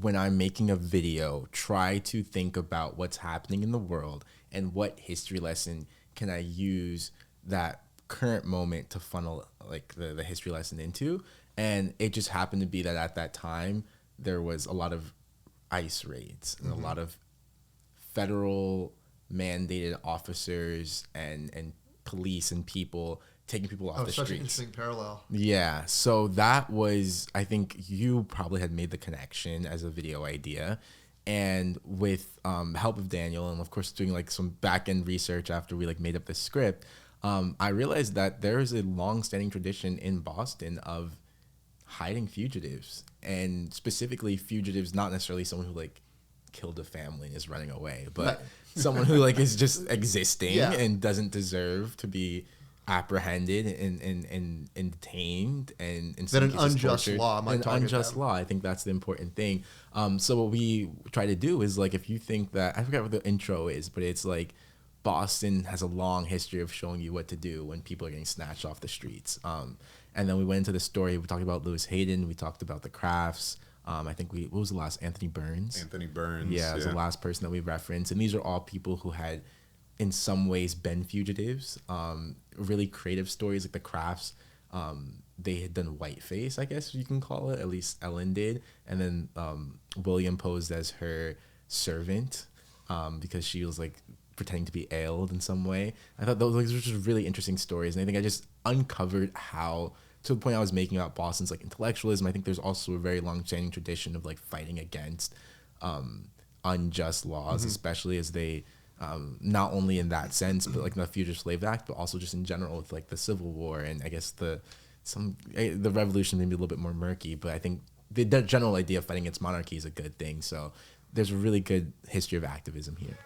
when I'm making a video, try to think about what's happening in the world and what history lesson can I use that current moment to funnel like the history lesson into. And it just happened to be that at that time there was a lot of ICE raids and a lot of federal mandated officers and police and people taking people off the such streets. an interesting parallel. Yeah, so that was, I think you probably had made the connection as a video idea. And with help of Daniel and of course doing like some back end research after we like made up the script, I realized that there is a long-standing tradition in Boston of hiding fugitives, and specifically fugitives, not necessarily someone who like killed a family and is running away, but someone who like is just existing and doesn't deserve to be apprehended and detained and in some That an cases unjust tortured. law might target unjust them. law. I think that's the important thing. So what we try to do is like, if you think that, I forgot what the intro is, but it's like Boston has a long history of showing you what to do when people are getting snatched off the streets. And then we went into the story. We talked about Lewis Hayden. We talked about the crafts. I think what was the last? Anthony Burns. Yeah, was the last person that we referenced. And these are all people who had, in some ways, been fugitives. Really creative stories like the crafts. They had done whiteface, I guess you can call it. At least Ellen did. And then William posed as her servant because she was like pretending to be ailed in some way. I thought those were just really interesting stories. And I think I just uncovered how, to the point I was making about Boston's like intellectualism, I think there's also a very long-standing tradition of like fighting against unjust laws, especially as they not only in that sense, but like the Fugitive Slave Act, but also just in general with like the Civil War and I guess the revolution may be a little bit more murky, but I think the general idea of fighting against monarchy is a good thing. So there's a really good history of activism here.